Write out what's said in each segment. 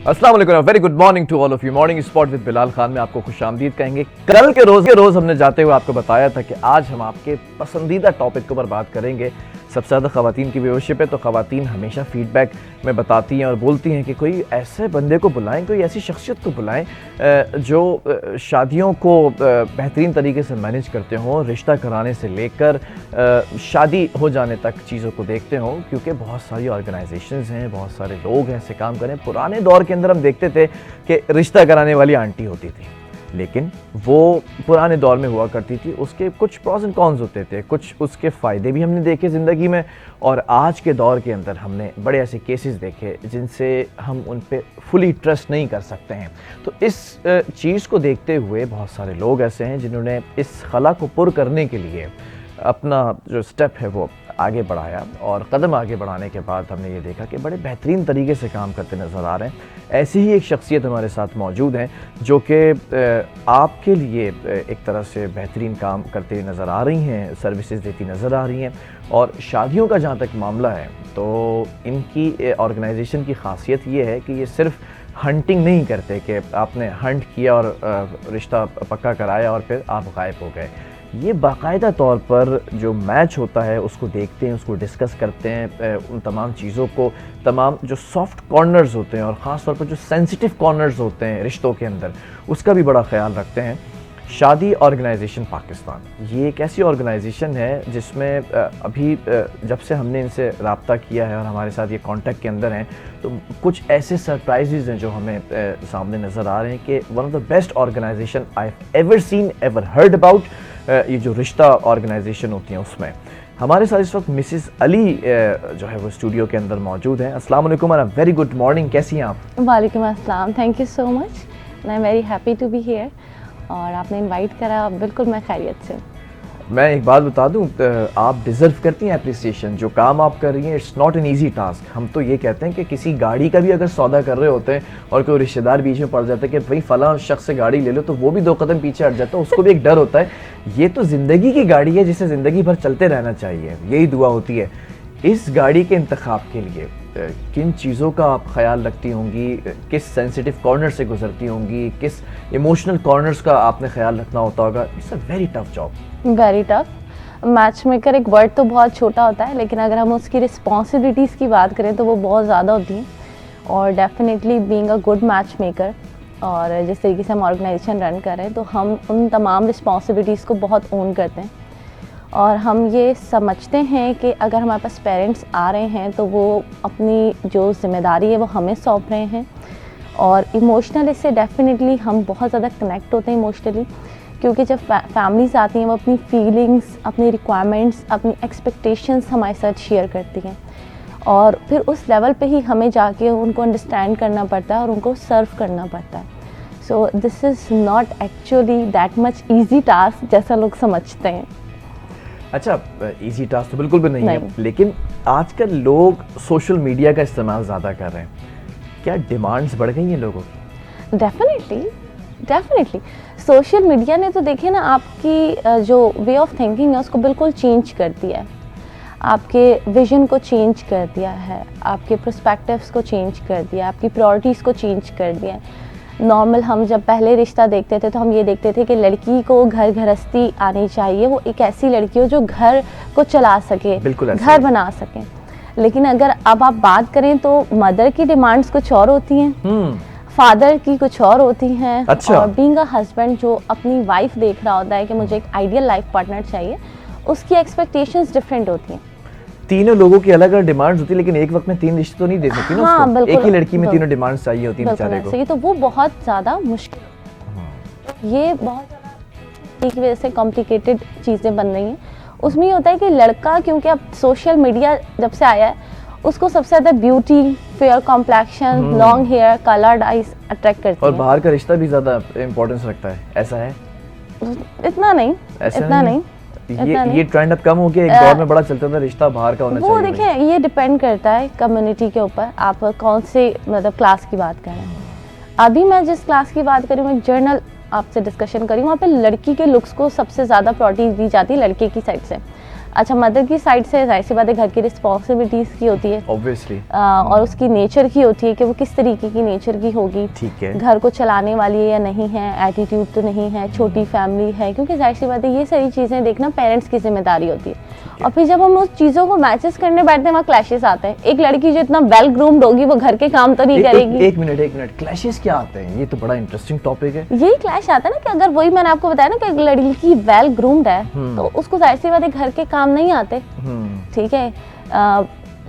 अस्सलाम वालेकुम, very good morning to all of you. Morning spot with Bilal Khan में आपको खुशामदीद कहेंगे। कल के रोज हमने जाते हुए आपको बताया था कि आज हम आपके पसंदीदा टॉपिक के ऊपर बात करेंगे। सबसे ज़्यादा ख़वातीन की व्यूअरशिप है, तो ख़वातीन हमेशा फीडबैक में बताती हैं और बोलती हैं कि कोई ऐसे बंदे को बुलाएं, कोई ऐसी शख्सियत को बुलाएं जो शादियों को बेहतरीन तरीके से मैनेज करते हों, रिश्ता कराने से लेकर शादी हो जाने तक चीज़ों को देखते हों। क्योंकि बहुत सारी ऑर्गेनाइजेशंस हैं, बहुत सारे लोग हैं ऐसे काम करें। पुराने दौर के अंदर हम देखते थे कि रिश्ता कराने वाली आंटी होती थी, लेकिन वो पुराने दौर में हुआ करती थी। उसके कुछ प्रॉस एंड कॉन्स होते थे, कुछ उसके फ़ायदे भी हमने देखे ज़िंदगी में, और आज के दौर के अंदर हमने बड़े ऐसे केसेस देखे जिनसे हम उन पे फुली ट्रस्ट नहीं कर सकते हैं। तो इस चीज़ को देखते हुए बहुत सारे लोग ऐसे हैं जिन्होंने इस खला को पुर करने के लिए अपना जो स्टेप है वो आगे बढ़ाया, और कदम आगे बढ़ाने के बाद हमने ये देखा कि बड़े बेहतरीन तरीके से काम करते नज़र आ रहे हैं। ऐसी ही एक शख्सियत हमारे साथ मौजूद हैं जो कि आपके लिए एक तरह से बेहतरीन काम करते नज़र आ रही हैं, सर्विसेज देती नज़र आ रही हैं। और शादियों का जहाँ तक मामला है तो इनकी ऑर्गेनाइजेशन की खासियत ये है कि ये सिर्फ हंटिंग नहीं करते कि आपने हंट किया और रिश्ता पक्का कराया और फिर आप गायब हो गए। ये बाकायदा तौर पर जो मैच होता है उसको देखते हैं, उसको डिस्कस करते हैं, उन तमाम चीज़ों को, तमाम जो सॉफ्ट कॉर्नर्स होते हैं और ख़ास तौर पर जो सेंसिटिव कॉर्नर्स होते हैं रिश्तों के अंदर, उसका भी बड़ा ख्याल रखते हैं। शादी ऑर्गेनाइजेशन पाकिस्तान ये एक ऐसी ऑर्गेनाइजेशन है जिसमें अभी जब से हमने इनसे रब्ता किया है और हमारे साथ ये कांटेक्ट के अंदर हैं, तो कुछ ऐसे सरप्राइजेज़ हैं जो हमें सामने नज़र आ रहे हैं कि one of the best organisation I ever seen, ever heard about. ये जो रिश्ता ऑर्गेनाइजेशन होती हैं उसमें हमारे साथ इस वक्त मिसिस अली जो है वो स्टूडियो के अंदर मौजूद हैं। अस्सलाम वालेकुम और वेरी गुड मॉर्निंग, कैसी हैं आप? वालेकुम अस्सलाम, thank you so much, I am very happy to be here. और आपने इनवाइट करा, बिल्कुल मैं खैरियत से। मैं एक बात बता दूं, आप डिज़र्व करती हैं अप्रिसिएशन। जो काम आप कर रही हैं it's not an easy task. हम तो ये कहते हैं कि किसी गाड़ी का भी अगर सौदा कर रहे होते हैं और कोई रिश्तेदार बीच में पड़ जाता है कि भाई फ़लाँ शख्स से गाड़ी ले लो, तो वो भी 2 कदम पीछे हट जाता है, उसको भी एक डर होता है। ये तो ज़िंदगी की गाड़ी है जिसे ज़िंदगी भर चलते रहना चाहिए, यही दुआ होती है। इस गाड़ी के इंतखाब के लिए किन चीज़ों का आप ख्याल रखती होंगी, किस सेंसिटिव कॉर्नर से गुजरती होंगी, किस इमोशनल कॉर्नर्स का आपने ख्याल रखना होता होगा? It's a very tough job. Very tough. Match maker एक वर्ड तो बहुत छोटा होता है, लेकिन अगर हम उसकी रिस्पॉन्सिबिलिटीज़ की बात करें तो वो बहुत ज़्यादा होती हैं। और definitely being a good match maker, और जिस तरीके से हम ऑर्गेनाइजेशन रन कर रहे हैं, तो हम उन तमाम रिस्पॉन्सिबिलिटीज़ को बहुत ओन करते हैं। और हम ये समझते हैं कि अगर हमारे पास पेरेंट्स आ रहे हैं तो वो अपनी जो ज़िम्मेदारी है वो हमें सौंप रहे हैं। और इमोशनल इससे डेफिनेटली हम बहुत ज़्यादा कनेक्ट होते हैं इमोशनली, क्योंकि जब फैमिलीज़ आती हैं वो अपनी फीलिंग्स, अपनी रिक्वायरमेंट्स, अपनी एक्सपेक्टेशंस हमारे साथ शेयर करती हैं, और फिर उस लेवल पे ही हमें जाके उनको अंडरस्टैंड करना पड़ता है और उनको सर्व करना पड़ता है। So this is not actually that much easy task जैसा लोग समझते हैं। अच्छा, इजी टास्क तो बिल्कुल भी नहीं है, लेकिन आजकल लोग सोशल मीडिया का इस्तेमाल ज़्यादा कर रहे हैं। क्या डिमांड्स बढ़ गई हैं लोगों की? डेफिनेटली सोशल मीडिया ने तो देखिए ना, आपकी जो वे ऑफ थिंकिंग है उसको बिल्कुल चेंज कर दिया है, आपके विजन को चेंज कर दिया है, आपके पर्सपेक्टिव्स को चेंज कर दिया, आपकी प्रायोरिटीज़ को चेंज कर दिया है। नॉर्मल हम जब पहले रिश्ता देखते थे तो हम ये देखते थे कि लड़की को घर गृहस्थी आनी चाहिए, वो एक ऐसी लड़की हो जो घर को चला सके, घर बना सके। लेकिन अगर अब आप बात करें तो मदर की डिमांड्स कुछ और होती हैं, फादर की कुछ और होती हैं। अच्छा। और बीइंग अ हस्बैंड जो अपनी वाइफ देख रहा होता है कि मुझे एक आइडियल लाइफ पार्टनर चाहिए, उसकी एक्सपेक्टेशंस डिफरेंट होती हैं। तीनों लोगों की अलग अलग डिमांड्स होती है, लेकिन एक वक्त में 3 रिश्ते तो नहीं दे सकती ना उसको। एक ही लड़की में तीनों डिमांड्स चाहिए होती है बेचारे को। तो वो बहुत ज़्यादा मुश्किल, ये बहुत ज़्यादा की वजह से कॉम्प्लिकेटेड चीज़ें बन रही हैं। उसमें ये होता है कि लड़का, क्योंकि अब सोशल मीडिया जब से आया है, उसको सबसे ज़्यादा beauty, fair complexion, long hair, coloured eyes attract करती है। और बाहर का रिश्ता भी ज़्यादा इम्पोर्टेंस रखता है, ऐसा है? इतना नहीं, इतना नहीं। ये ट्रेंड अब कम हो गया, एक दौर में बड़ा चलता था रिश्ता बाहर का होना चाहिए। वो देखिए, ये डिपेंड करता है कम्युनिटी के ऊपर, आप कौन से मतलब क्लास की बात कर रहे हैं। अभी मैं जिस क्लास की बात कर रही हूँ, मैं जर्नल आपसे डिस्कशन करी, वहाँ पे लड़की के लुक्स को सबसे ज़्यादा प्रायोरिटी दी जाती है लड़के की साइड से। अच्छा मदर की साइड से जाहिर सी बात है घर की रिस्पॉन्सिबिलिटीज की होती है ऑब्वियसली, और उसकी नेचर की होती है कि वो किस तरीके की नेचर की होगी, ठीक है, घर को चलाने वाली है या नहीं है, एटीट्यूड तो नहीं है, छोटी फैमिली है, क्योंकि जाहिर सी बात है ये सारी चीज़ें देखना पेरेंट्स की जिम्मेदारी होती है। और फिर जब हम उस चीज़ों को मैचेस करने बैठते हैं वहाँ क्लैशेस आते हैं। एक लड़की जो इतना वेल ग्रूम्ड होगी वो घर के काम तो नहीं करेगी। एक मिनट, क्लैशेस क्या आते हैं? ये तो बड़ा इंटरेस्टिंग टॉपिक है। यही क्लैश आता है ना कि अगर वही मैंने आपको बताया ना कि एक लड़की वेल ग्रूम्ड है तो उसको जाहिर सी बात है घर के काम नहीं आते, ठीक है,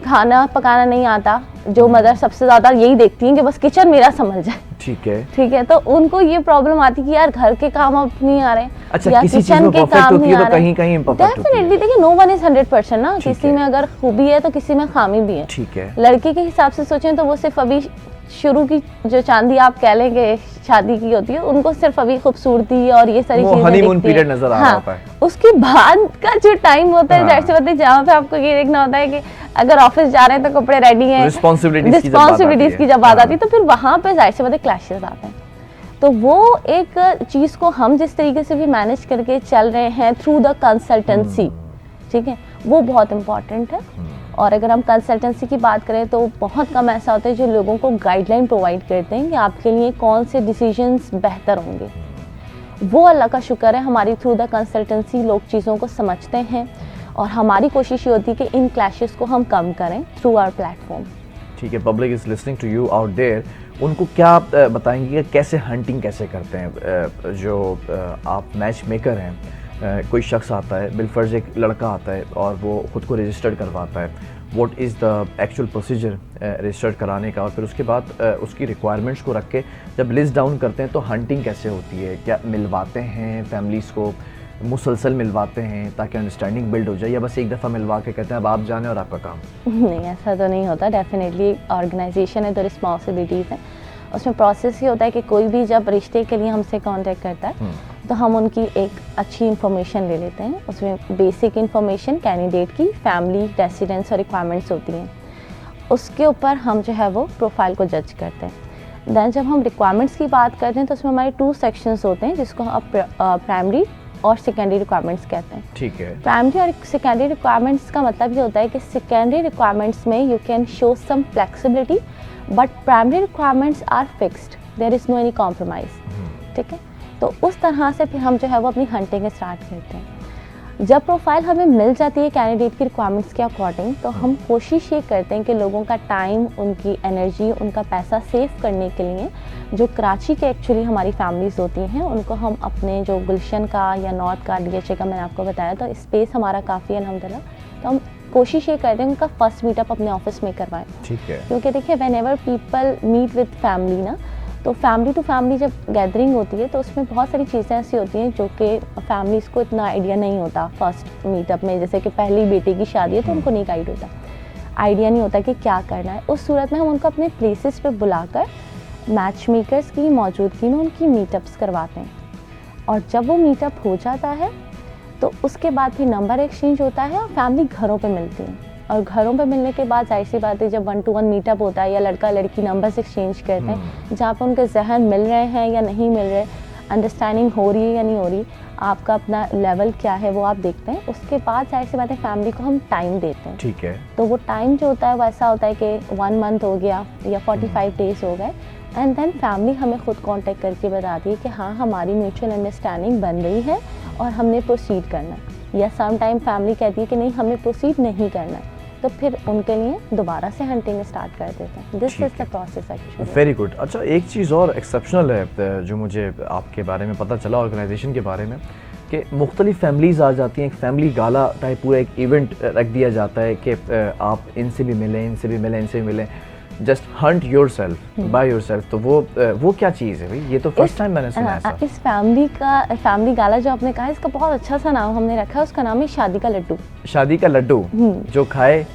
खाना पकाना नहीं आता। जो मदर सबसे ज्यादा यही देखती है कि बस किचन मेरा संभल जाए, ठीक है, ठीक है, तो उनको ये प्रॉब्लम आती है कि यार घर के काम अब नहीं आ रहे, अच्छा, या किसी किचन के काम नहीं आ रहे। कहीं इम्परफेक्ट होती है। डेफिनेटली देखिए नो वन इज 100% ना, किसी में अगर खूबी है तो किसी में खामी भी है। ठीक है, लड़के के हिसाब से सोचें तो वो सिर्फ अभी शुरू की जो चांदी आप कह लेंगे शादी की होती है, उनको सिर्फ अभी खूबसूरती और ये सारी चीजें हनीमून पीरियड नजर आ रहा होता है। उसके बाद का जो टाइम होता है जाहिर सी बात है जहाँ पे आपको ये देखना होता है कि अगर ऑफिस जा रहे हैं तो कपड़े रेडी हैं, रिस्पॉन्सिबिलिटीज की जब बात आती है तो फिर वहां पे जाहिर सी बात है क्लैशेस आते हैं। तो वो एक चीज को हम जिस तरीके से भी मैनेज करके चल रहे हैं थ्रू द कंसल्टेंसी, ठीक है, वो बहुत इंपॉर्टेंट है। और अगर हम कंसल्टेंसी की बात करें तो बहुत कम ऐसा होता है जो लोगों को गाइडलाइन प्रोवाइड करते हैं कि आपके लिए कौन से डिसीजंस बेहतर होंगे। वो अल्लाह का शुक्र है हमारी थ्रू द कंसल्टेंसी लोग चीज़ों को समझते हैं और हमारी कोशिश ये होती है कि इन क्लैशेस को हम कम करें थ्रू आवर प्लेटफॉर्म। ठीक है, public is listening to you out there, उनको क्या आप बताएंगे कि कैसे हंटिंग कैसे करते हैं? जो आप मैच मेकर हैं, कोई शख्स आता है, बिलफर्ज एक लड़का आता है और वो ख़ुद को रजिस्टर्ड करवाता है, what is the actual procedure registered कराने का, और फिर उसके बाद उसकी रिक्वायरमेंट्स को रख के जब लिस्ट डाउन करते हैं तो हंटिंग कैसे होती है? क्या मिलवाते हैं फैमिलीज़ को, मुसलसल मिलवाते हैं ताकि अंडरस्टैंडिंग बिल्ड हो जाए, या बस एक दफ़ा मिलवा के कहते हैं अब आप जाने और आपका काम? नहीं, ऐसा तो नहीं होता। डेफिनेटली ऑर्गेनाइजेशन है तो रिस्पॉन्सिबिलिटीज़ हैं। उसमें प्रोसेस ये होता है कि कोई भी जब रिश्ते के लिए हमसे कांटेक्ट करता है तो हम उनकी एक अच्छी इन्फॉर्मेशन ले लेते हैं। उसमें बेसिक इन्फॉर्मेशन कैंडिडेट की फैमिली, रेसिडेंस और रिक्वायरमेंट्स होती हैं, उसके ऊपर हम जो है वो प्रोफाइल को जज करते हैं। दैन जब हम रिक्वायरमेंट्स की बात करते हैं तो उसमें हमारे 2 सेक्शंस होते हैं जिसको आप प्राइमरी और सेकेंडरी रिक्वायरमेंट्स कहते हैं। ठीक है, प्राइमरी और सेकेंडरी रिक्वायरमेंट्स का मतलब ये होता है कि सेकेंडरी रिक्वायरमेंट्स में you can show some flexibility but primary requirements are fixed, there is no any compromise, ठीक है। तो उस तरह से फिर हम जो है वो अपनी हंटिंग स्टार्ट करते हैं। जब प्रोफाइल हमें मिल जाती है कैंडिडेट की रिक्वायरमेंट्स के अकॉर्डिंग तो हम कोशिश ये करते हैं कि लोगों का टाइम, उनकी एनर्जी, उनका पैसा सेव करने के लिए जो कराची के एक्चुअली हमारी फैमिलीज़ होती हैं उनको हम अपने जो गुलशन का या नॉर्थ का DHA का मैंने आपको बताया तो स्पेस हमारा काफ़ी है अल्हम्दुलिल्लाह, तो हम कोशिश ये करते हैं उनका फर्स्ट मीटअप अपने ऑफिस में करवाएं। ठीक है, क्योंकि देखिए whenever people meet with family ना, तो फैमिली टू फैमिली जब गैदरिंग होती है तो उसमें बहुत सारी चीज़ें ऐसी होती हैं जो कि फैमिलीज़ को इतना आइडिया नहीं होता फर्स्ट मीटअप में। जैसे कि पहली बेटे की शादी है तो उनको नहीं गाइड होता, आइडिया नहीं होता कि क्या करना है। उस सूरत में हम उनको अपने प्लेसेस पे बुलाकर मैच मेकर्स की मौजूदगी में उनकी मीटअप्स करवाते हैं, और जब वो मीटअप हो जाता है तो उसके बाद फिर नंबर एक्सचेंज होता है और फैमिली घरों पे मिलती है। और घरों पे मिलने के बाद जाहिर सी बात है जब 1-to-1 मीटअप होता है या लड़का लड़की नंबर्स एक्सचेंज करते हैं जहाँ पर उनके जहन मिल रहे हैं या नहीं मिल रहे, अंडरस्टैंडिंग हो रही है या नहीं हो रही, आपका अपना लेवल क्या है वो आप देखते हैं। उसके बाद जाहिर सी बात है फैमिली को हम टाइम देते हैं। ठीक है, तो वो टाइम जो होता है वो ऐसा होता है कि 1 मंथ हो गया या 45 डेज हो गए, एंड देन फैमिली हमें खुद कांटेक्ट करके बताती है कि हाँ हमारी म्यूचुअल अंडरस्टैंडिंग बन रही है और हमने प्रोसीड करना है, या सम टाइम फैमिली कहती है कि नहीं हमें प्रोसीड नहीं करना है, तो फिर उनके लिए दोबारा से हंटिंग स्टार्ट कर देते हैं। This is the process actually. Very good. अच्छा, एक चीज़ और एक्सेप्शनल है जो मुझे आपके बारे में पता चला, ऑर्गेनाइजेशन के बारे में, कि मुख्तलिफ फैमिलीज़ आ जाती हैं, एक फैमिली गाला टाइप पूरा एक इवेंट रख दिया जाता है कि आप इनसे भी मिलें, इनसे भी मिलें, इनसे भी मिलें, just Hunt yourself by yourself. तो वो क्या चीज़ है भाई? ये तो फर्स्ट टाइम मैंने सुना है। इस फैमिली गाला जो आपने कहा इसका बहुत अच्छा सा नाम हमने रखा है, उसका नाम है शादी का लड्डू। शादी का लड्डू, जो खाए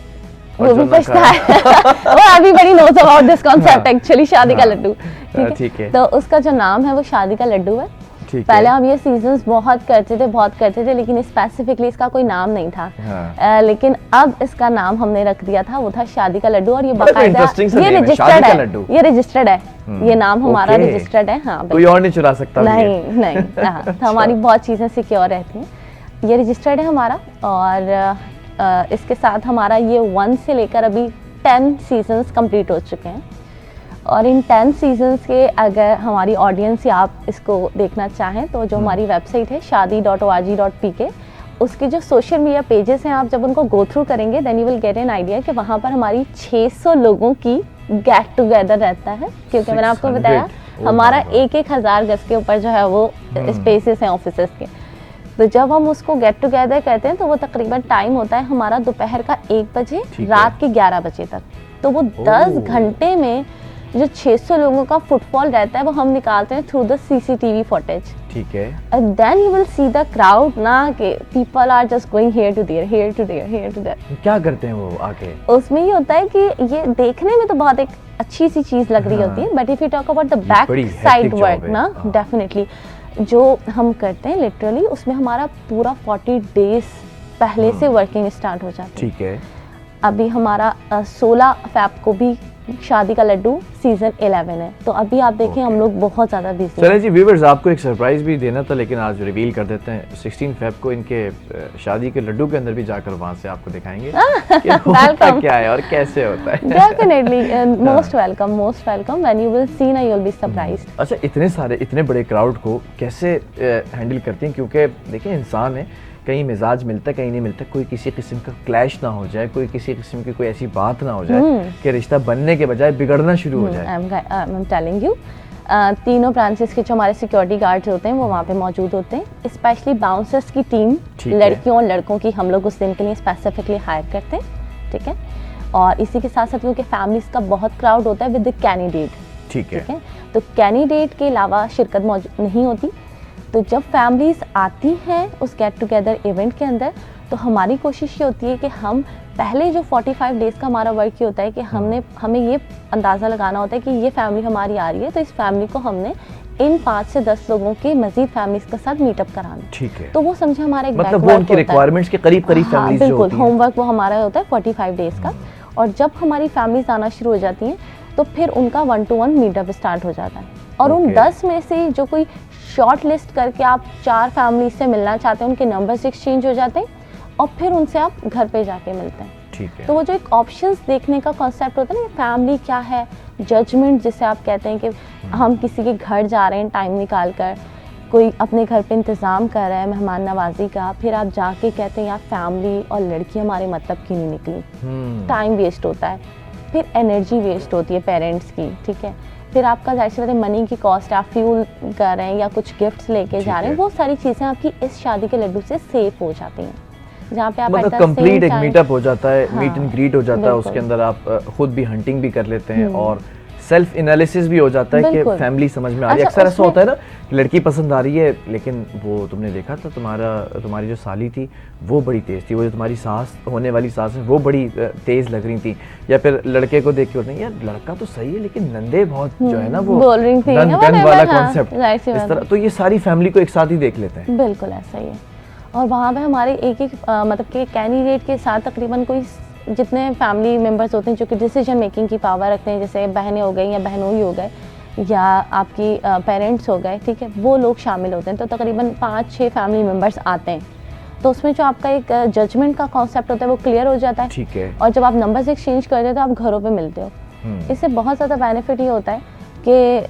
वो भी पछता है। वो अभी बड़ी knows about this concept actually, शादी का लड्डू, ठीक है। तो उसका जो नाम है वो शादी का लड्डू है। पहले हम ये सीजन्स बहुत करते थे लेकिन स्पेसिफिकली इसका कोई नाम नहीं था। लेकिन अब इसका नाम हमने रख दिया था, वो था शादी का लड्डू। और ये बाकायदा ये रजिस्टर्ड है, ये नाम हमारा रजिस्टर्ड है। हाँ, कोई और नहीं चुरा सकता। नहीं, तो हमारी बहुत चीजें सिक्योर रहती हैं। ये रजिस्टर्ड है हमारा, और इसके साथ हमारा ये 1 से लेकर अभी 10 सीजन्स कंप्लीट हो चुके हैं। और इन 10 सीजन्स के अगर हमारी ऑडियंस या आप इसको देखना चाहें तो जो हमारी वेबसाइट है shaadi.org.pk, उसके जो सोशल मीडिया पेजेस हैं, आप जब उनको गो थ्रू करेंगे then you will get an idea कि वहाँ पर हमारी 600 लोगों की गेट टुगेदर रहता है, क्योंकि मैंने आपको बताया हमारा 1,000 गज के ऊपर जो है वो स्पेसेस हैं ऑफिसेस के। तो जब हम उसको गेट टुगेदर कहते हैं तो वो तकरीबन टाइम होता है हमारा दोपहर का 1 बजे रात के 11 बजे तक। तो वो 10 घंटे में जो 600 लोगों का फुटफॉल रहता है वो हम निकालते हैं थ्रू द CCTV फुटेज। ठीक है। And then you will see the crowd ना, कि people are just going here to there, here to there, here to there. क्या करते हैं वो आके? उसमें ये होता है कि ये देखने में तो बहुत एक अच्छी सी चीज लग रही होती है, but if you talk about the back side work ना, डेफिनेटली जो हम करते हैं लिटरली उसमें हमारा पूरा 40 डेज पहले से वर्किंग स्टार्ट हो जाती है। ठीक है। अभी हमारा 16 फ़रवरी को भी शादी का लड्डू सीजन 11 है, तो अभी आप देखें हम लोग बहुत ज़्यादा बिजी चलें जी व्यूअर्स, आपको एक सरप्राइज भी देना था लेकिन आज रिवील कर देते हैं। 16 फ़रवरी को इनके शादी के लड्डू के अंदर भी जाकर वहाँ से आपको दिखाएंगे कि होता क्या है और कैसे होता है। Definitely most welcome, most welcome, when you will सी ना यू विल बी सरप्राइज्ड। अच्छा, इतने बड़े क्राउड को कैसे हैंडल करती हैं? क्योंकि देखिए इंसान है, कहीं मिजाज मिलता है कहीं नहीं मिलता, कोई किसी किस्म का क्लैश ना हो जाए, कोई किसी किस्म की कोई ऐसी बात ना हो जाए कि रिश्ता बनने के बजाय बिगड़ना शुरू हो जाए। आई एम टेलिंग यू, तीनों ब्रांचेस के जो हमारे सिक्योरिटी गार्ड्स होते हैं वो वहाँ पे मौजूद होते हैं। स्पेशली बाउंसर्स की टीम लड़कियों और लड़कों की हम लोग उस दिन के लिए स्पेसिफिकली हायर करते हैं, ठीक है। और इसी के साथ साथ क्योंकि फैमिलीज का बहुत क्राउड होता है विद द कैंडिडेट, ठीक है, तो कैंडिडेट के अलावा शिरकत मौजूद नहीं होती। तो जब फैमिलीज आती हैं उस गेट टुगेदर इवेंट के अंदर, तो हमारी कोशिश ये होती है कि हम पहले जो 45 डेज़ का हमारा वर्क ये होता है कि हमें ये अंदाज़ा लगाना होता है कि ये फैमिली हमारी आ रही है, तो इस फैमिली को हमने इन 5 से 10 लोगों के मजीद फैमिलीज के साथ मीटअप कराना। ठीक है। तो वो समझे हमारा एक मतलब वो उनकी रिक्वायरमेंट्स के करीब फैमिलीज जो बिल्कुल होमवर्क वो हमारा होता है 45 डेज़ का। और जब हमारी फैमिलीज आना शुरू हो जाती हैं तो फिर उनका 1-to-1 मीटअप स्टार्ट हो जाता है। और उन 10 में से जो कोई शॉर्ट लिस्ट करके आप 4 फैमिली से मिलना चाहते हैं, उनके नंबर्स एक्सचेंज हो जाते हैं और फिर उनसे आप घर पे जाके मिलते हैं। ठीक है। तो वो जो एक ऑप्शंस देखने का कॉन्सेप्ट होता है ना, फैमिली क्या है, जजमेंट जिसे आप कहते हैं कि हम किसी के घर जा रहे हैं टाइम निकाल कर, कोई अपने घर पे इंतज़ाम कर रहा है मेहमान नवाजी का, फिर आप जाके कहते हैं यार फैमिली और लड़की हमारे मतलब की नहीं निकली, टाइम वेस्ट होता है, फिर एनर्जी वेस्ट होती है पेरेंट्स की, ठीक है। फिर आपका जाहिर सी बात है मनी की कॉस्ट, आप फ्यूल कर रहे हैं या कुछ गिफ्ट्स लेके जा रहे हैं, वो सारी चीज़ें आपकी इस शादी के लड्डू से सेफ हो जाती हैं, जहाँ पे आप मतलब कंप्लीट एक मीटअप हो जाता है, मीट एंड ग्रीट हो जाता है, उसके अंदर आप खुद भी हंटिंग भी कर लेते हैं और सेल्फ एनालिसिस भी हो जाता है कि फैमिली समझ में आ रही है। अक्सर ऐसा होता है ना कि लड़की पसंद आ रही है लेकिन वो तुमने देखा था तुम्हारी जो साली थी वो बड़ी तेज़ थी, वो जो तुम्हारी सास होने वाली सास है वो बड़ी तेज़ लग रही थी, या फिर लड़के को देख के होते हैं यार लड़का तो सही है लेकिन नंदे बहुत जो है ना वो बोल रही थी गन वाला कॉन्सेप्ट इस तरह। तो ये सारी फैमिली को एक साथ ही देख लेते हैं। बिल्कुल ऐसा ही है। और वहाँ पे हमारे एक मतलब कि कैंडिडेट के साथ तकरीबन कोई जितने फैमिली मेम्बर्स होते हैं जो कि डिसीजन मेकिंग की पावर रखते हैं, जैसे बहनें हो गई या बहनोई हो गए या आपकी पेरेंट्स हो गए, ठीक है, वो लोग शामिल होते हैं। तो तकरीबन 5-6 फैमिली मेम्बर्स आते हैं, तो उसमें जो आपका एक जजमेंट का कॉन्सेप्ट होता है वो क्लियर हो जाता है। ठीक है। और जब आप नंबर्स एक्सचेंज करते हो तो आप घरों पे मिलते हो। इससे बहुत ज़्यादा बेनिफिट ये होता है कि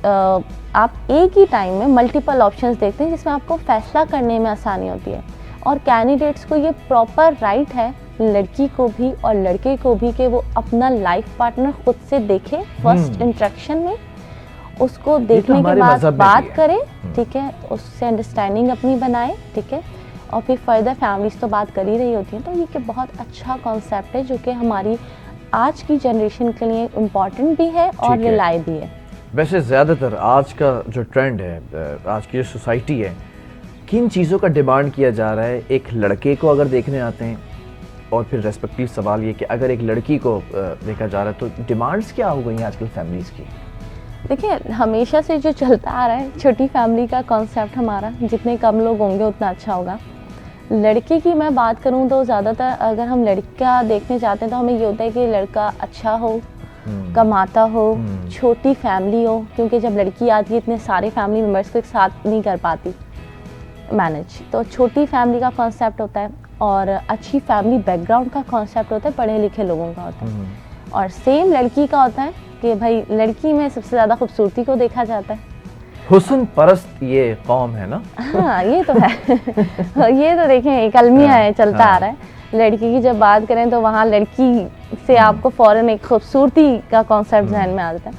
आप एक ही टाइम में मल्टीपल ऑप्शंस देखते हैं जिसमें आपको फैसला करने में आसानी होती है। और कैंडिडेट्स को ये प्रॉपर राइट है, लड़की को भी और लड़के को भी, कि वो अपना लाइफ पार्टनर खुद से देखे फर्स्ट इंटरेक्शन में, उसको देखने के बाद बात करें, ठीक है, उससे अंडरस्टैंडिंग अपनी बनाए, ठीक है, और फिर फर्दर फैमिलीज तो बात कर ही रही होती हैं। तो ये कि बहुत अच्छा कॉन्सेप्ट है जो कि हमारी आज की जनरेशन के लिए इम्पॉर्टेंट भी है और रिलाय भी है। वैसे ज़्यादातर आज का जो ट्रेंड है, आज की जो सोसाइटी है, किन चीज़ों का डिमांड किया जा रहा है? एक लड़के को अगर देखने आते हैं और फिर रेस्पेक्टिव सवाल ये कि अगर एक लड़की को देखा जा रहा है तो डिमांड्स क्या हो गई हैं आजकल फैमिलीज़ की? देखिए हमेशा से जो चलता आ रहा है छोटी फैमिली का कॉन्सेप्ट हमारा, जितने कम लोग होंगे उतना अच्छा होगा। लड़के की मैं बात करूं तो ज़्यादातर अगर हम लड़का देखने जाते हैं तो हमें ये होता है कि लड़का अच्छा हो, कमाता हो, छोटी फैमिली हो, क्योंकि जब लड़की आती है इतने सारे फैमिली मेम्बर्स को एक साथ नहीं कर पाती, मैनेज। तो छोटी फैमिली का कॉन्सेप्ट होता है और अच्छी फैमिली बैकग्राउंड का कॉन्सेप्ट होता है, पढ़े लिखे लोगों का होता है। और सेम लड़की का होता है कि भाई लड़की में सबसे ज़्यादा खूबसूरती को देखा जाता है। हुस्न परस्त ये कौम है ना। हाँ ये तो है। ये तो देखें एक अलमिया है, चलता आ रहा है। लड़की की जब बात करें तो वहाँ लड़की से आपको फ़ौरन एक खूबसूरती का कॉन्सेप्ट जहन में आता है,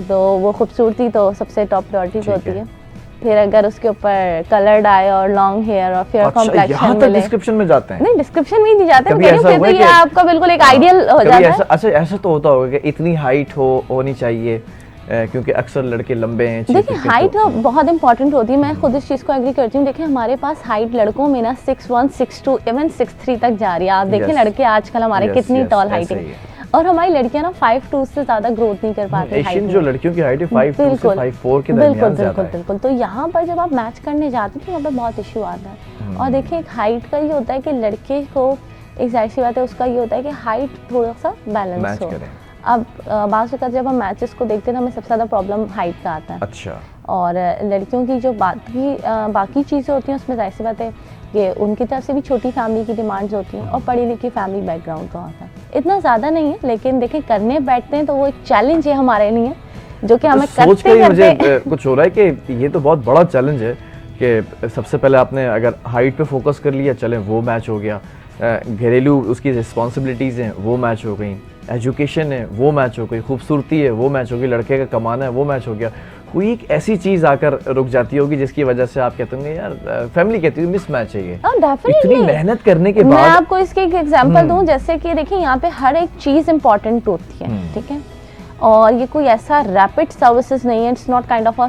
तो वो खूबसूरती तो सबसे टॉप प्रायोरिटी पे होती है। फिर अगर उसके ऊपर कलर्ड आए और लॉन्ग हेयर और फेयर कॉम्प्लेक्शन मिले, डिस्क्रिप्शन में जाते हैं। नहीं डिस्क्रिप्शन में नहीं जाते कभी ऐसा हुआ तो ये आपका बिल्कुल एक आइडियल हो जाता है। अच्छा ऐसा तो होता होगा कि इतनी हाइट होनी चाहिए, क्योंकि अक्सर लड़के लंबे हैं। देखिए हाइट बहुत इंपॉर्टेंट होती है, मैं खुद इस चीज़ को एग्री करती हूँ। देखिए हमारे पास हाइट लड़कों में ना 6'1", 6'2", इवन 6'3" तक जा रही है। आप देखें लड़के आजकल हमारे कितनी टॉल हाइट है, और हमारी लड़कियां ना 5'2" से ज़्यादा ग्रोथ नहीं कर पाती। एशियन जो लड़कियों की हाइट है 5'2" से 5'4" के दरमियान ज़्यादा है। बिल्कुल। तो यहाँ पर जब आप मैच करने जाते हैं तो यहाँ पर बहुत इशू आता है। और देखिए एक हाइट का ये होता है कि लड़के को एक जाहिर सी बात है उसका ये होता है कि हाइट थोड़ा सा बैलेंस हो। अब बाज़ वक़्त जब हम मैचेस को देखते हैं तो हमें सबसे ज़्यादा प्रॉब्लम हाइट का आता है। अच्छा। और लड़कियों की जो बाकी चीज़ें होती हैं उसमें जाहिर सी बात है कि उनकी तरफ से भी छोटी फैमिली की डिमांड्स होती हैं और पढ़ी लिखी फैमिली बैकग्राउंड का होता है। इतना ज़्यादा नहीं है, लेकिन देखिए करने बैठते हैं तो वो एक चैलेंज है हमारे लिए, जो कि हमें करते मुझे कुछ हो रहा है कि ये तो बहुत बड़ा चैलेंज है कि सबसे पहले आपने अगर हाइट पे फोकस कर लिया, चले वो मैच हो गया, घरेलू उसकी रिस्पॉन्सिबिलिटीज़ हैं वो मैच हो गई, एजुकेशन है वो मैच हो गई, खूबसूरती है वो मैच हो गई, लड़के का कमाना है वो मैच हो गया। कोई एक ऐसी चीज़ आकर रुक जाती होगी जिसकी वजह से आप कहते होंगे यार फैमिली कहती है मिस मैच है ये। इतनी मेहनत करने के बाद मैं आपको इसके एक एग्जांपल दूं, जैसे कि देखिए यहाँ पे हर एक चीज़ इंपॉर्टेंट होती है, ठीक है, और ये कोई ऐसा रैपिड सर्विसेज नहीं है। It's not kind of a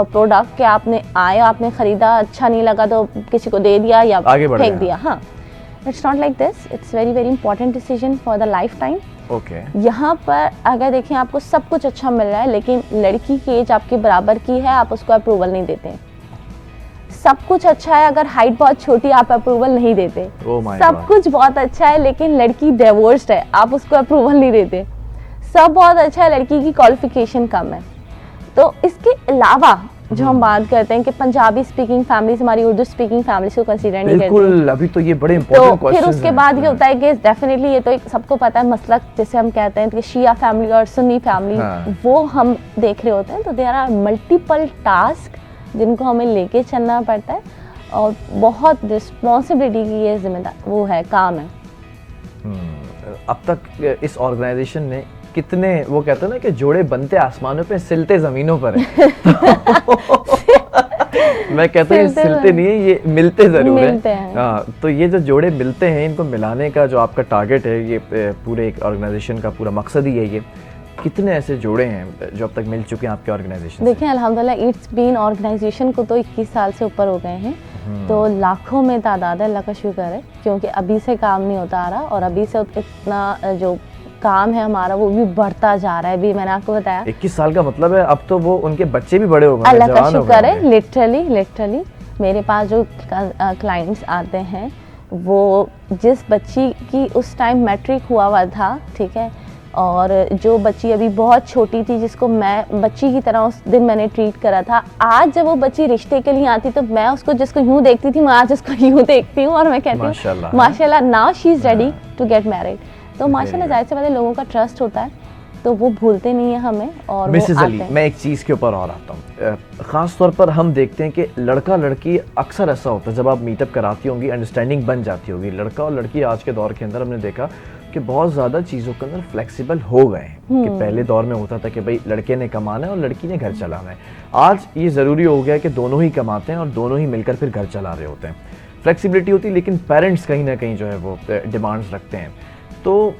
product कि आपने आया, आपने खरीदा, अच्छा नहीं लगा तो किसी को दे दिया या फेंक दिया। हाँ, it's not like this. It's very very important decision for the life time. यहाँ पर अगर देखें आपको सब कुछ अच्छा मिल रहा है, लेकिन लड़की की एज आपके बराबर की है, आप उसको अप्रूवल नहीं देते। सब कुछ अच्छा है, अगर हाइट बहुत छोटी आप अप्रूवल नहीं देते। सब कुछ बहुत अच्छा है लेकिन लड़की डिवोर्स्ड है, आप उसको अप्रूवल नहीं देते। सब बहुत अच्छा है, लड़की की क्वालिफिकेशन कम है। तो इसके अलावा जो हम बात करते हैं कि पंजाबी स्पीकिंग फैमिलीज हमारी उर्दू स्पीकिंग फैमिलीज को कंसीडर नहीं करती। बिल्कुल, अभी तो ये बड़े इंपॉर्टेंट क्वेश्चन हैं। फिर उसके बाद ये होता है कि डेफिनेटली ये तो एक सबको पता है मसलक जैसे हम कहते हैं कि शिया फैमिली और सुन्नी फैमिली, वो हम देख रहे होते हैं। तो देयर आर मल्टीपल टास्क जिनको हमें लेके चलना पड़ता है और बहुत रिस्पॉन्सिबिलिटी की ये जिम्मेदार वो है, काम है। अब तक इस ऑर्गेनाइजेशन ने कितने, वो कहते हैं ना कि जोड़े बनते आसमानों पे सिलते जमीनों पर है। मैं कहता हूँ सिलते नहीं है, ये मिलते जरूर है। हाँ, तो ये जो जोड़े मिलते हैं इनको मिलाने का जो आपका टारगेट है, ये पूरे एक ऑर्गेनाइजेशन का पूरा मकसद ही है। ये कितने ऐसे जोड़े हैं जो अब तक मिल चुके हैं आपके ऑर्गेनाइजेशन? देखिए अल्हम्दुलिल्लाह इट्स बीन ऑर्गेनाइजेशन को तो 21 साल से ऊपर हो गए हैं, तो लाखों में तादाद है, अल्लाह का शुक्र है, क्योंकि अभी से काम नहीं होता आ रहा और अभी से इतना जो काम है हमारा वो भी बढ़ता जा रहा है। अभी मैंने आपको बताया 21 साल का मतलब है अब तो वो उनके बच्चे भी बड़े हो गए, अल्लाह का शुक्र है। लिटरली मेरे पास जो क्लाइंट्स आते हैं वो जिस बच्ची की उस टाइम मैट्रिक हुआ था, ठीक है, और जो बच्ची अभी बहुत छोटी थी जिसको मैं बच्ची की तरह उस दिन मैंने ट्रीट करा था, आज जब वो बच्ची रिश्ते के लिए आती तो मैं उसको जिसको यूँ देखती थी मैं आज उसको यूँ देखती हूँ और मैं कहती हूँ माशाल्लाह now she is ready to get married. तो माशाल्लाह जाहिर सी बात है लोगों का ट्रस्ट होता है तो वो भूलते नहीं है हमें। और मिसेस अली, मैं एक चीज़ के ऊपर और आता हूँ, ख़ास तौर पर हम देखते हैं कि लड़का लड़की अक्सर ऐसा होता है जब आप मीटअप कराती होंगी अंडरस्टैंडिंग बन जाती होगी, लड़का और लड़की आज के दौर के अंदर हमने देखा कि बहुत ज़्यादा चीज़ों के अंदर फ्लेक्सिबल हो गए हैं। कि पहले दौर में होता था कि भाई लड़के ने कमाना है और लड़की ने घर चलाना है, आज ये ज़रूरी हो गया कि दोनों ही कमाते हैं और दोनों ही मिलकर फिर घर चला रहे होते हैं। फ्लेक्सिबिलिटी होती है लेकिन पेरेंट्स कहीं ना कहीं जो है वो डिमांड्स रखते हैं। तो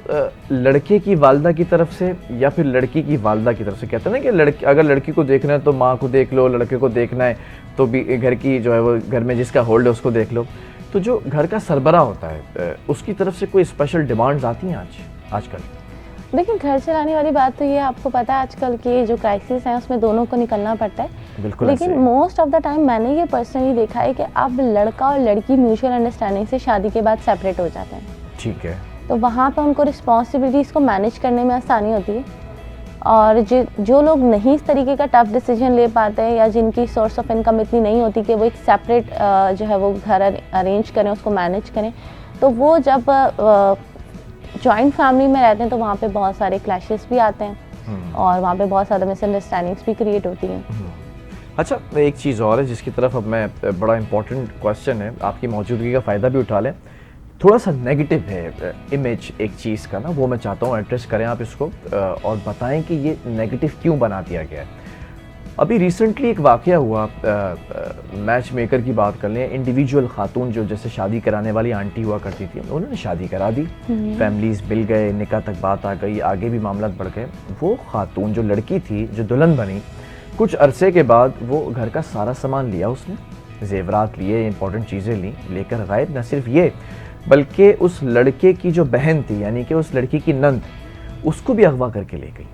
लड़के की वालदा की तरफ से या फिर लड़की की वालदा की तरफ से, कहते हैं ना कि अगर लड़की को देखना है तो माँ को देख लो, लड़के को देखना है तो भी घर की जो है वो घर में जिसका होल्ड है उसको देख लो। तो जो घर का सरबरा होता है उसकी तरफ से कोई स्पेशल डिमांड्स आती हैं आजकल? देखिए घर चलाने वाली बात तो ये आपको पता है आजकल के जो क्राइसिस हैं उसमें दोनों को निकलना पड़ता है। बिल्कुल। लेकिन मोस्ट ऑफ द टाइम मैंने ये पर्सनली देखा है कि अब लड़का और लड़की म्यूचुअल अंडरस्टैंडिंग से शादी के बाद सेपरेट हो जाते हैं। ठीक है। तो वहाँ पर उनको रिस्पॉन्सिबिलिटीज़ को मैनेज करने में आसानी होती है और जो लोग नहीं इस तरीके का टफ डिसीजन ले पाते हैं या जिनकी सोर्स ऑफ इनकम इतनी नहीं होती कि वो एक सेपरेट जो है वो घर अरेंज करें, उसको मैनेज करें, तो वो जब जॉइंट फैमिली में रहते हैं तो वहाँ पे बहुत सारे क्लैशेस भी आते हैं और वहाँ पे बहुत ज़्यादा मिसअंडरस्टैंडिंग्स भी क्रिएट होती हैं। अच्छा, एक चीज़ और है जिसकी तरफ अब मैं, बड़ा इंपॉर्टेंट क्वेश्चन है, आपकी मौजूदगी का फ़ायदा भी उठा लें। थोड़ा सा नेगेटिव है इमेज एक चीज़ का ना, वो मैं चाहता हूँ एड्रेस करें आप इसको और बताएं कि ये नेगेटिव क्यों बना दिया गया है। अभी रिसेंटली एक वाक़या हुआ, मैच मेकर की बात कर लें, इंडिविजुअल खातून जो जैसे शादी कराने वाली आंटी हुआ करती थी, उन्होंने शादी करा दी, फैमिलीज मिल गए, निकाह तक बात आ गई, आगे भी मामला बढ़ गए। वो खातून जो लड़की थी, जो दुल्हन बनी, कुछ अरसे के बाद वो घर का सारा सामान लिया, उसने जेवरात लिए, इंपॉर्टेंट चीज़ें ली, लेकर गायब। न सिर्फ ये, बल्कि उस लड़के की जो बहन थी, यानी कि उस लड़की की नंद, उसको भी अगवा करके ले गई।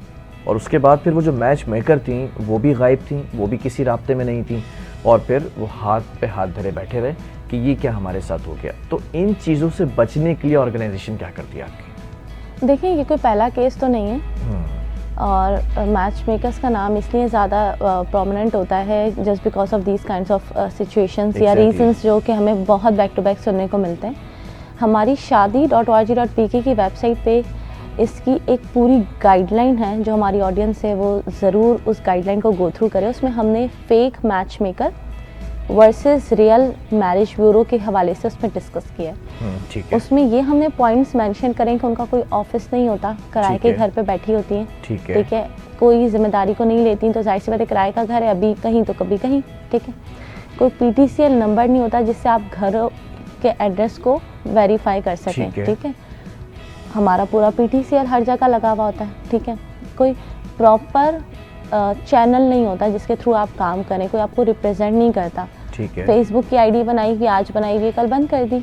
और उसके बाद फिर वो जो मैच मेकर थी वो भी गायब थी, वो भी किसी राब्ते में नहीं थी, और फिर वो हाथ पे हाथ धरे बैठे रहे कि ये क्या हमारे साथ हो गया। तो इन चीज़ों से बचने के लिए ऑर्गेनाइजेशन क्या करती है आपकी? देखिए, ये कोई पहला केस तो नहीं है और मैच मेकर्स का नाम इसलिए ज़्यादा प्रोमिनेंट होता है just because of these kinds of situations या रीजंस जो कि हमें बहुत बैक टू बैक सुनने को मिलते हैं। हमारी shaadi.org.pk की वेबसाइट पे इसकी एक पूरी गाइडलाइन है, जो हमारी ऑडियंस है वो ज़रूर उस गाइडलाइन को गो थ्रू करे। उसमें हमने fake match maker versus real marriage bureau के हवाले से उसमें डिस्कस किया है। उसमें ये हमने पॉइंट्स मेंशन करें कि उनका कोई ऑफिस नहीं होता, किराए के घर पे बैठी होती हैं, ठीक है, कोई जिम्मेदारी को नहीं लेती, तो जाहिर सी बात है किराए का घर है, अभी कहीं तो कभी कहीं, ठीक है। कोई PTCL नंबर नहीं होता जिससे आप घर के एड्रेस को वेरीफाई कर सकें, ठीक है। हमारा पूरा PTCL हर जगह लगा हुआ होता है, ठीक है। कोई प्रॉपर चैनल नहीं होता जिसके थ्रू आप काम करें, कोई आपको रिप्रेजेंट नहीं करता, ठीक है। फेसबुक की आईडी बनाई हुई, आज बनाई हुई, कल बंद कर दी,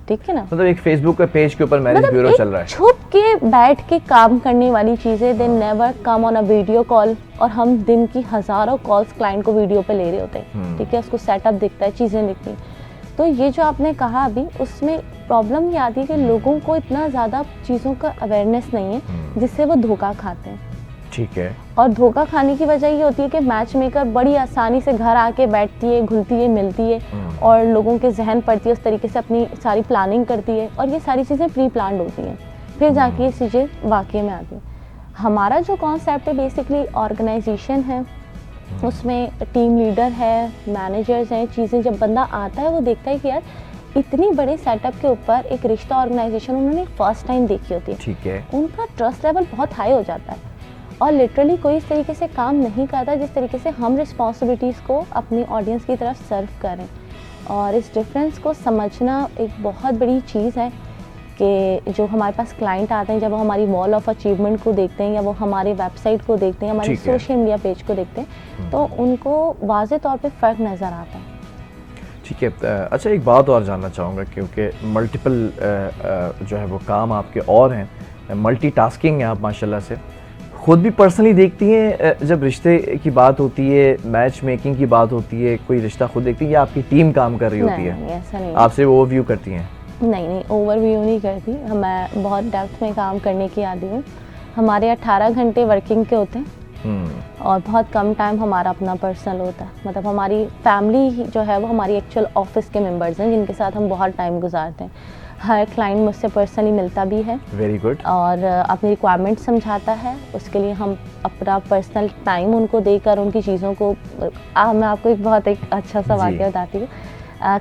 ठीक है ना। मतलब एक फेसबुक के पेज के ऊपर मैरिज ब्यूरो चल रहा है, छुप के बैठ के काम करने वाली चीज़ें। They never come on a video call, और हम दिन की हज़ारों कॉल्स क्लाइंट को वीडियो पे ले रहे होते हैं, ठीक है। उसको सेटअप दिखता है, चीज़ें दिखती हैं। तो ये जो आपने कहा अभी, उसमें प्रॉब्लम ये आती है कि लोगों को इतना ज़्यादा चीज़ों का अवेयरनेस नहीं है जिससे वो धोखा खाते हैं, ठीक है। और धोखा खाने की वजह ये होती है कि मैच मेकर बड़ी आसानी से घर आके बैठती है, घुलती है, मिलती है और लोगों के जहन पड़ती है, उस तरीके से अपनी सारी प्लानिंग करती है, और ये सारी चीज़ें प्री प्लान्ड होती हैं, फिर जाके ये चीज़ें वाकई में आती हैं। हमारा जो कॉन्सेप्ट है बेसिकली ऑर्गेनाइजेशन है, उसमें टीम लीडर है, मैनेजर्स हैं, चीज़ें जब बंदा आता है वो देखता है कि यार इतनी बड़े सेटअप के ऊपर एक रिश्ता ऑर्गेनाइजेशन उन्होंने फर्स्ट टाइम देखी होती है, ठीक है। उनका ट्रस्ट लेवल बहुत हाई हो जाता है और लिटरली कोई इस तरीके से काम नहीं करता जिस तरीके से हम रिस्पॉन्सिबिलिटीज़ को अपनी ऑडियंस की तरफ सर्व करें। और इस डिफरेंस को समझना एक बहुत बड़ी चीज़ है कि जो हमारे पास क्लाइंट आते हैं, जब वो हमारी वॉल ऑफ अचीवमेंट को देखते हैं या वो हमारे वेबसाइट को देखते हैं, हमारे सोशल मीडिया पेज को देखते हैं, तो उनको वाज़े तौर पे फ़र्क नज़र आता है। ठीक है। अच्छा, एक बात और जानना चाहूँगा, क्योंकि मल्टीपल जो है वो काम आपके और हैं, मल्टीटास्किंग हैं आप माशाल्लाह से, खुद भी पर्सनली देखती हैं जब रिश्ते की बात होती है, मैच मेकिंग की बात होती है, कोई रिश्ता खुद देखती है या आपकी टीम काम कर रही होती है? नहीं, ऐसा नहीं, आपसे वो व्यू करती हैं? नहीं, ओवरव्यू नहीं करती। मैं बहुत डेप्थ में काम करने की आदी हूँ। हमारे 18 घंटे वर्किंग के होते हैं और बहुत कम टाइम हमारा अपना पर्सनल होता है। मतलब हमारी फैमिली जो है वो हमारी एक्चुअल ऑफिस के मेंबर्स हैं जिनके साथ हम बहुत टाइम गुजारते हैं। हर क्लाइंट मुझसे पर्सनली मिलता भी है, वेरी गुड, और अपनी रिक्वायरमेंट समझाता है, उसके लिए हम अपना पर्सनल टाइम उनको देकर उनकी चीज़ों को मैं आपको एक बहुत अच्छा सा वाक़या बताती हूँ।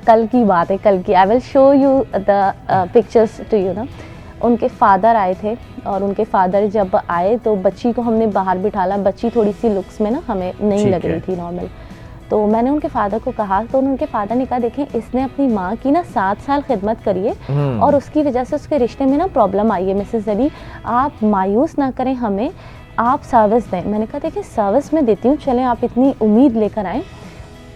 कल की बात है, कल की, I will show you the pictures to you ना। उनके फादर आए थे और उनके फादर जब आए तो बच्ची को हमने बाहर बिठाला। बच्ची थोड़ी सी लुक्स में ना हमें नहीं लग रही थी नॉर्मल, तो मैंने उनके फादर को कहा, तो उनके फादर ने कहा देखें इसने अपनी माँ की ना 7 साल खिदमत करी है और उसकी वजह से उसके रिश्ते में ना प्रॉब्लम आई है। मिसेस अली, आप मायूस ना करें हमें, आप सर्विस दें। मैंने कहा देखिए सर्विस मैं देती हूँ, चलें आप इतनी उम्मीद लेकर आएँ।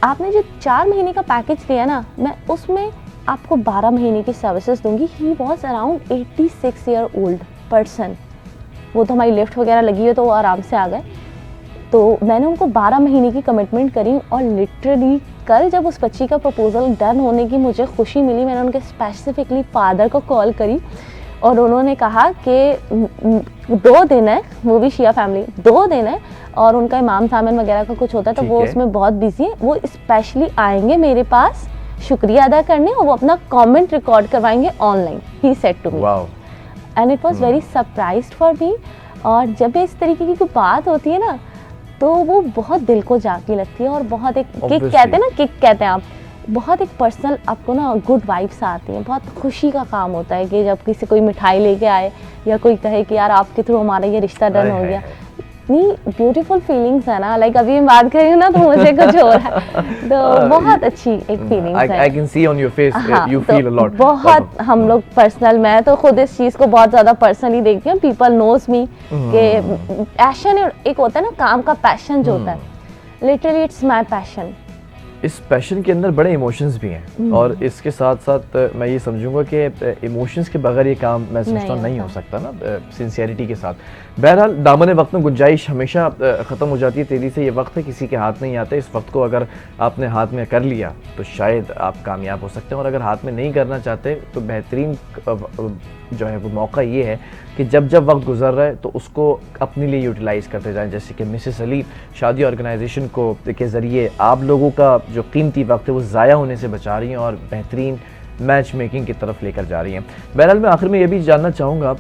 आपने जो 4 महीने का पैकेज लिया ना, मैं उसमें आपको 12 महीने की सर्विसेज दूंगी। He was around 86 year old person. वो तो हमारी लिफ्ट वगैरह लगी है तो वो आराम से आ गए। तो मैंने उनको 12 महीने की कमिटमेंट करी और लिटरली कल जब उस बच्ची का प्रपोजल डन होने की मुझे खुशी मिली, मैंने उनके स्पेसिफिकली फादर को कॉल करी और उन्होंने कहा कि 2 दिन है, वो भी शिया फैमिली, 2 दिन है और उनका इमाम सामन वगैरह का कुछ होता है तो ठीक वो है। उसमें बहुत बिजी है, वो स्पेशली आएंगे मेरे पास शुक्रिया अदा करने और वो अपना कमेंट रिकॉर्ड करवाएंगे online, he said to me, wow, and it was very surprised for me. और जब इस तरीके की कोई बात होती है ना तो वो बहुत दिल को जाती लगती है और बहुत एक किक Obviously. कहते हैं ना, किक कहते हैं आप, बहुत एक पर्सनल आपको ना गुड वाइब्स आती हैं, बहुत खुशी का काम होता है कि जब किसी कोई मिठाई लेके आए या कोई कहे कि यार आपके थ्रू हमारा ये रिश्ता डन हो गया। इतनी ब्यूटीफुल फीलिंग्स है ना, लाइक अभी हम बात करेंगे ना तो मुझे कुछ हो रहा है, तो बहुत अच्छी एक फीलिंग्स है। I can see on your face you तो फील अ लॉट। बहुत हम लोग पर्सनल, मैं तो खुद इस चीज को बहुत ज्यादा पर्सनली देखती हूँ, पीपल नोज मी कि पैशन एक होता है ना, काम का पैशन जो होता है, लिटरली इट्स माय पैशन। इस पैशन के अंदर बड़े इमोशंस भी हैं और इसके साथ साथ मैं ये समझूंगा कि इमोशंस के बगैर ये काम मैं समझता हूँ नहीं हो सकता ना, सिंसियरिटी के साथ। बहरहाल दामन वक्त में गुंजाइश हमेशा ख़त्म हो जाती है तेज़ी से, ये वक्त है किसी के हाथ नहीं आता। इस वक्त को अगर आपने हाथ में कर लिया तो शायद आप कामयाब हो सकते हैं, और अगर हाथ में नहीं करना चाहते तो बेहतरीन जो है वो मौका ये है कि जब जब वक्त गुजर रहा है तो उसको अपने लिए यूटिलाइज़ करते जाएं। जैसे कि मिसेस अली शादी ऑर्गेनाइजेशन को के ज़रिए आप लोगों का जो कीमती वक्त है वो ज़ाया होने से बचा रही हैं और बेहतरीन मैच मेकिंग की तरफ लेकर जा रही हैं। बहरहाल मैं आखिर में ये भी जानना चाहूँगा,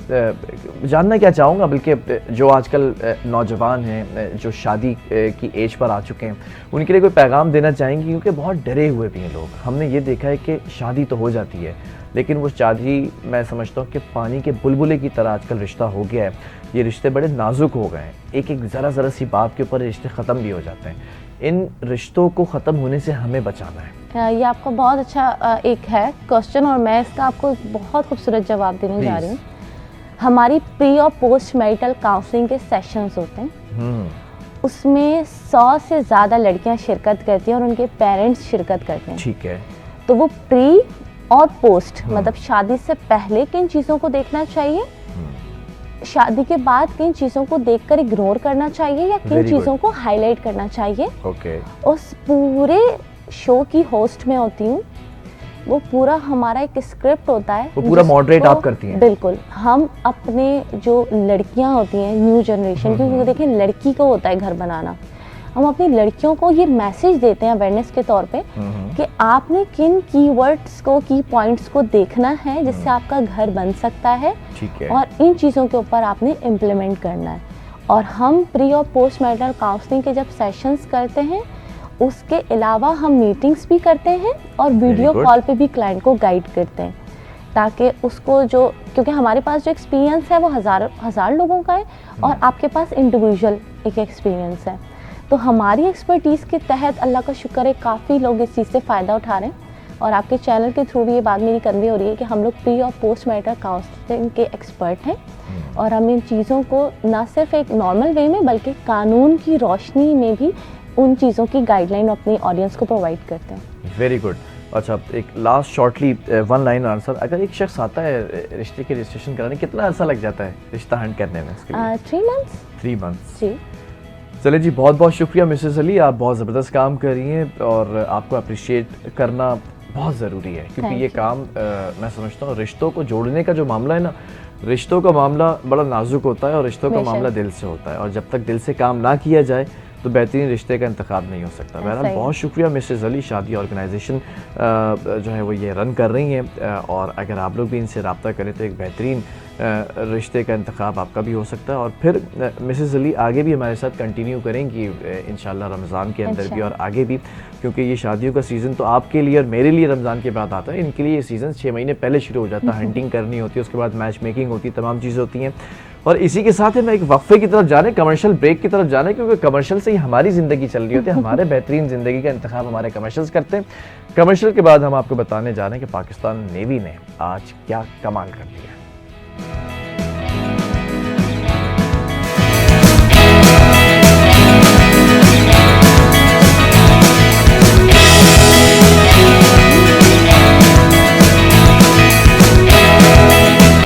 जानना क्या चाहूँगा बल्कि जो आजकल नौजवान हैं जो शादी की एज पर आ चुके हैं, उनके लिए कोई पैगाम देना चाहेंगे? क्योंकि बहुत डरे हुए भी हैं लोग। हमने ये देखा है कि शादी तो हो जाती है लेकिन वो शादी मैं समझता हूँ कि पानी के बुलबुले की तरह आजकल रिश्ता हो गया है। ये रिश्ते बड़े नाजुक हो गए हैं, एक एक ज़रा सी बात के ऊपर रिश्ते ख़त्म भी हो जाते हैं। इन रिश्तों को ख़त्म होने से हमें बचाना है। ये आपका बहुत अच्छा एक है क्वेश्चन और मैं इसका आपको बहुत खूबसूरत जवाब देने जा रही हूँ। हमारी प्री और पोस्ट मैरिटल काउंसलिंग के सेशंस होते हैं, उसमें 100 से ज़्यादा लड़कियां शिरकत करती हैं और उनके पेरेंट्स शिरकत करते हैं। ठीक है। तो वो प्री और पोस्ट मतलब शादी से पहले किन चीज़ों को देखना चाहिए, शादी के बाद किन चीज़ों को देखकर इग्नोर करना चाहिए या किन चीज़ों को हाईलाइट करना चाहिए, उस पूरे शो की होस्ट में होती हूँ। वो पूरा हमारा एक स्क्रिप्ट होता है, वो पूरा मॉडरेट आप करती हैं? बिल्कुल। हम अपने जो लड़कियां होती हैं न्यू जनरेशन, क्योंकि देखें लड़की को होता है घर बनाना, हम अपनी लड़कियों को ये मैसेज देते हैं अवेयरनेस के तौर पे कि आपने किन कीवर्ड्स को, की पॉइंट्स को देखना है जिससे आपका घर बन सकता है, और इन चीज़ों के ऊपर आपने इम्प्लीमेंट करना है। और हम प्री और पोस्ट मैरिटल काउंसलिंग के जब सेशंस करते हैं उसके अलावा हम मीटिंग्स भी करते हैं और वीडियो कॉल पे भी क्लाइंट को गाइड करते हैं, ताकि उसको जो, क्योंकि हमारे पास जो एक्सपीरियंस है वो हज़ार लोगों का है और आपके पास इंडिविजुअल एक एक्सपीरियंस है। तो हमारी एक्सपर्टीज़ के तहत अल्लाह का शुक्र है काफ़ी लोग इस चीज़ से फ़ायदा उठा रहे हैं और आपके चैनल के थ्रू भी ये बात मेरी कन्वे हो रही है कि हम लोग प्री और पोस्ट मैरिटल काउंसलिंग के एक्सपर्ट हैं और हम इन चीज़ों को ना सिर्फ एक नॉर्मल वे में बल्कि कानून की रोशनी में भी उन चीज़ों की गाइडलाइन अपनी ऑडियंस को प्रोवाइड करते हैं। Very good. अच्छा, एक लास्ट शॉर्टली 1 लाइन आंसर, अगर एक शख्स आता है रिश्ते के रजिस्ट्रेशन कराने, कितना अर्सा लग जाता है रिश्ता हंट करने में? 3 मंथ्स। जी चले जी, बहुत बहुत शुक्रिया मिसेस अली, आप बहुत ज़बरदस्त काम कर रही हैं और आपको अप्रिशिएट करना बहुत ज़रूरी है क्योंकि ये काम मैं समझता हूँ रिश्तों को जोड़ने का जो मामला है ना, रिश्तों का मामला बड़ा नाजुक होता है और रिश्तों का मामला दिल से होता है और जब तक दिल से काम ना किया जाए तो बेहतरीन रिश्ते का इंतखाब नहीं हो सकता। बहरहाल बहुत शुक्रिया मिसेस अली, शादी ऑर्गेनाइजेशन जो है वो ये रन कर रही हैं और अगर आप लोग भी इनसे रब्ता करें तो एक बेहतरीन रिश्ते का इंतखाब आपका भी हो सकता है। और फिर मिसेस अली आगे भी हमारे साथ कंटिन्यू करेंगी इंशाल्लाह रमज़ान के अंदर भी और आगे भी, क्योंकि ये शादियों का सीज़न तो आपके लिए और मेरे लिए रमज़ान के बाद आता है, इनके लिए ये सीज़न 6 महीने पहले शुरू हो जाता है। हंटिंग करनी होती है, उसके बाद मैच मेकिंग होती है, तमाम चीज़ें होती हैं। और इसी के साथ ही मैं एक वक्फे की तरफ जा रहे हैं, कमर्शियल ब्रेक की तरफ जा रहे हैं, क्योंकि कमर्शियल से ही हमारी ज़िंदगी चल रही होती है। हमारे बेहतरीन ज़िंदगी का इंतखाब हमारे कमर्शियल्स करते हैं। कमर्शियल के बाद हम आपको बताने जा रहे हैं कि पाकिस्तान नेवी ने आज क्या कमाल कर दिया है।